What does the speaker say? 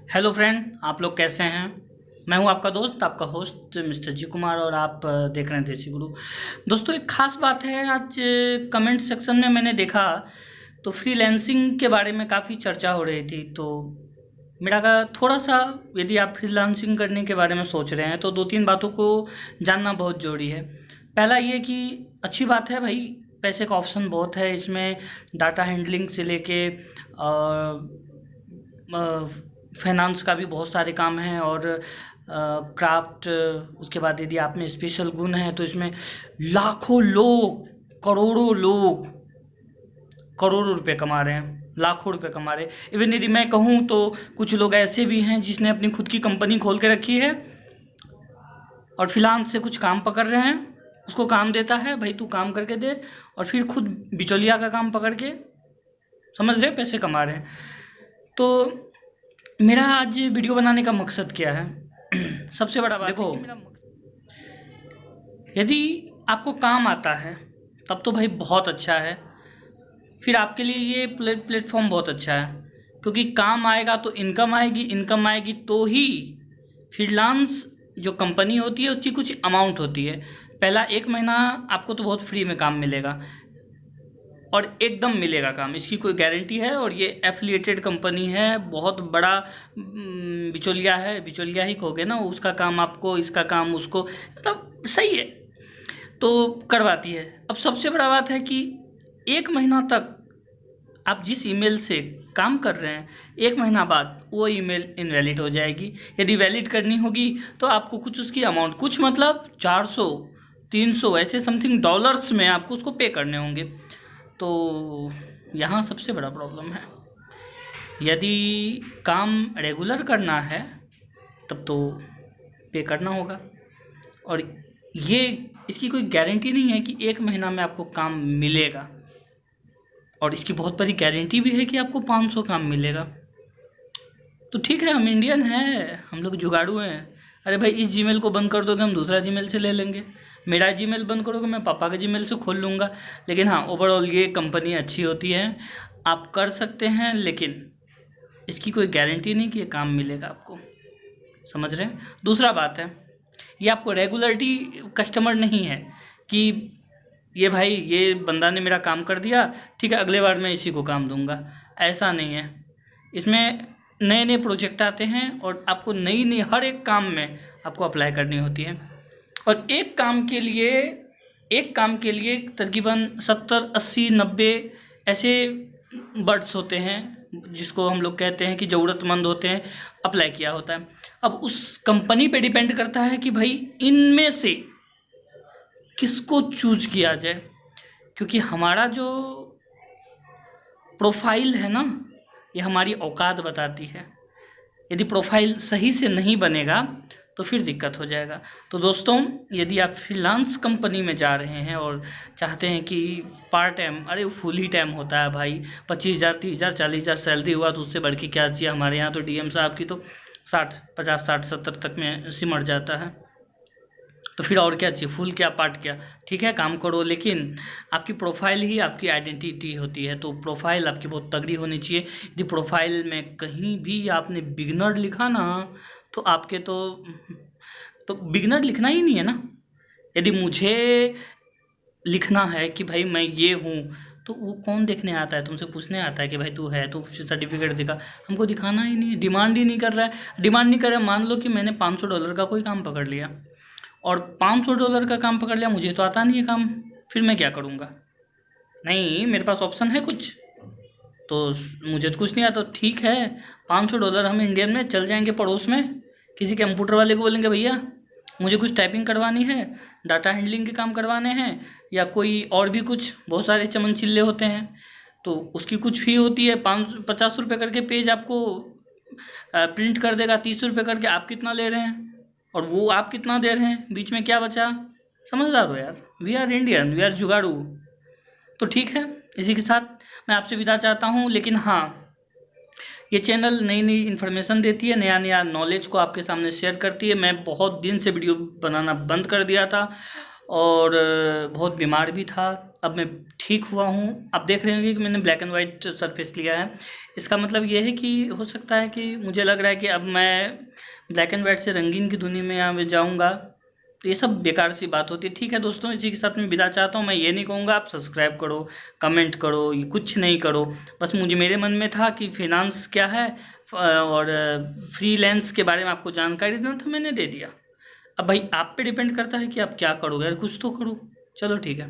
Hello friend, आप लोग कैसे हैं। मैं हूं आपका दोस्त, आपका होस्ट मिस्टर जी कुमार, और आप देख रहे हैं देसी गुरु। दोस्तों, एक ख़ास बात है। आज कमेंट सेक्शन में मैंने देखा तो फ्रीलांसिंग के बारे में काफ़ी चर्चा हो रही थी। तो मेरा का थोड़ा सा, यदि आप फ्रीलांसिंग करने के बारे में सोच रहे हैं तो दो तीन बातों को जानना बहुत ज़रूरी है। पहला ये कि अच्छी बात है भाई, पैसे का ऑप्शन बहुत है इसमें। डाटा हैंडलिंग से लेके फाइनेंस का भी बहुत सारे काम हैं, और क्राफ्ट। उसके बाद यदि आप में स्पेशल गुण है तो इसमें लाखों लोग, करोड़ों लोग करोड़ों रुपए कमा रहे हैं, लाखों रुपए कमा रहे हैं। इवन यदि मैं कहूँ तो कुछ लोग ऐसे भी हैं जिसने अपनी खुद की कंपनी खोल के रखी है और फ्रीलांस से कुछ काम पकड़ रहे हैं। उसको काम देता है, भाई तू काम करके दे, और फिर खुद बिचौलिया का काम पकड़ के, समझ रहे, पैसे कमा रहे हैं। तो मेरा आज वीडियो बनाने का मकसद क्या है? सबसे बड़ा बात देखो, यदि आपको काम आता है तब तो भाई बहुत अच्छा है। फिर आपके लिए ये प्लेटफॉर्म बहुत अच्छा है, क्योंकि काम आएगा तो इनकम आएगी, इनकम आएगी तो ही फ्रीलांस जो कंपनी होती है उसकी कुछ अमाउंट होती है। पहला एक महीना आपको तो बहुत फ्री में काम मिलेगा, और एकदम मिलेगा काम, इसकी कोई गारंटी है। और ये एफिलिएटेड कंपनी है, बहुत बड़ा बिचौलिया है, बिचौलिया ही कहोगे ना, उसका काम आपको, इसका काम उसको, मतलब सही है तो करवाती है। अब सबसे बड़ा बात है कि एक महीना तक आप जिस ईमेल से काम कर रहे हैं, एक महीना बाद वो ईमेल इनवैलिड हो जाएगी। यदि वैलिड करनी होगी तो आपको कुछ उसकी अमाउंट, कुछ मतलब 400 300 ऐसे समथिंग डॉलर्स में आपको उसको पे करने होंगे। तो यहाँ सबसे बड़ा प्रॉब्लम है। यदि काम रेगुलर करना है तब तो पे करना होगा, और ये, इसकी कोई गारंटी नहीं है कि एक महीना में आपको काम मिलेगा, और इसकी बहुत बड़ी गारंटी भी है कि आपको 500 काम मिलेगा। तो ठीक है, हम इंडियन हैं, हम लोग जुगाड़ू हैं। अरे भाई, इस जीमेल को बंद कर दोगे, हम दूसरा जीमेल से ले लेंगे। मेरा जीमेल बंद करोगे, मैं पापा के जीमेल से खोल लूँगा। लेकिन हाँ, ओवरऑल ये कंपनी अच्छी होती है, आप कर सकते हैं, लेकिन इसकी कोई गारंटी नहीं कि ये काम मिलेगा आपको। समझ रहे हैं? दूसरा बात है, ये आपको रेगुलरिटी कस्टमर नहीं है कि ये भाई, ये बंदा ने मेरा काम कर दिया, ठीक है अगले बार मैं इसी को काम दूंगा। ऐसा नहीं है। इसमें नए नए प्रोजेक्ट आते हैं, और आपको नई नई हर एक काम में आपको अप्लाई करनी होती है। और एक काम के लिए तकरीबन 70 80 90 ऐसे बर्ड्स होते हैं, जिसको हम लोग कहते हैं कि ज़रूरतमंद होते हैं, अप्लाई किया होता है। अब उस कंपनी पे डिपेंड करता है कि भाई इनमें से किसको चूज किया जाए, क्योंकि हमारा जो प्रोफाइल है ना, ये हमारी औकात बताती है। यदि प्रोफाइल सही से नहीं बनेगा तो फिर दिक्कत हो जाएगा। तो दोस्तों, यदि आप फ्रीलांस कंपनी में जा रहे हैं और चाहते हैं कि पार्ट टाइम, अरे फुल ही टाइम होता है भाई, 25,000 30,000 40,000 सैलरी हुआ तो उससे बढ़ के क्या चाहिए। हमारे यहाँ तो डीएम साहब की तो 60 50 60 70 तक में सिमट जाता है। तो फिर और क्या चाहिए, फुल क्या पार्ट क्या। ठीक है, काम करो, लेकिन आपकी प्रोफाइल ही आपकी आइडेंटिटी होती है। तो प्रोफाइल आपकी बहुत तगड़ी होनी चाहिए। यदि प्रोफाइल में कहीं भी आपने बिगनर लिखा ना, तो आपके तो बिगनर लिखना ही नहीं है ना। यदि मुझे लिखना है कि भाई मैं ये हूँ, तो वो कौन देखने आता है? तुमसे पूछने आता है कि भाई तू है, तो सर्टिफिकेट दिखा। हमको दिखाना ही नहीं है, डिमांड ही नहीं कर रहा है। डिमांड नहीं कर रहा है, मान लो कि मैंने $500 का कोई काम पकड़ लिया, और $500 का काम पकड़ लिया, मुझे तो आता नहीं है काम, फिर मैं क्या करूँगा? नहीं, मेरे पास ऑप्शन है कुछ, तो मुझे तो कुछ नहीं आता। ठीक है, $500 हम इंडियन में चल जाएंगे पड़ोस में, किसी कंप्यूटर वाले को बोलेंगे भैया मुझे कुछ टाइपिंग करवानी है, डाटा हैंडलिंग के काम करवाने हैं, या कोई और भी कुछ, बहुत सारे चमन चिल्ले होते हैं, तो उसकी कुछ फ़ी होती है। 50 रुपये करके पेज आपको प्रिंट कर देगा, 30 रुपये करके। आप कितना ले रहे हैं और वो आप कितना दे रहे हैं, बीच में क्या बचा? समझदार हो यार, we are Indian, we are जुगाड़ू। तो ठीक है, इसी के साथ मैं आपसे विदा चाहता हूँ। लेकिन हाँ, ये चैनल नई नई इन्फॉर्मेशन देती है, नया नया नॉलेज को आपके सामने शेयर करती है। मैं बहुत दिन से वीडियो बनाना बंद कर दिया था, और बहुत बीमार भी था। अब मैं ठीक हुआ हूँ। आप देख रहे होंगे कि मैंने ब्लैक एंड वाइट सरफेस लिया है। इसका मतलब ये है कि हो सकता है कि मुझे लग रहा है कि अब मैं ब्लैक एंड वाइट से रंगीन की दुनिया में यहाँ जाऊँगा, तो ये सब बेकार सी बात होती है। ठीक है दोस्तों, इसी के साथ मैं विदा चाहता हूँ। मैं ये नहीं कहूँगा आप सब्सक्राइब करो, कमेंट करो, ये कुछ नहीं करो। बस मुझे मेरे मन में था कि फिनांस क्या है और फ्रीलांस के बारे में आपको जानकारी देना था, मैंने दे दिया। अब भाई आप पे डिपेंड करता है कि आप क्या करोगे, अगर कुछ तो करो। चलो ठीक है।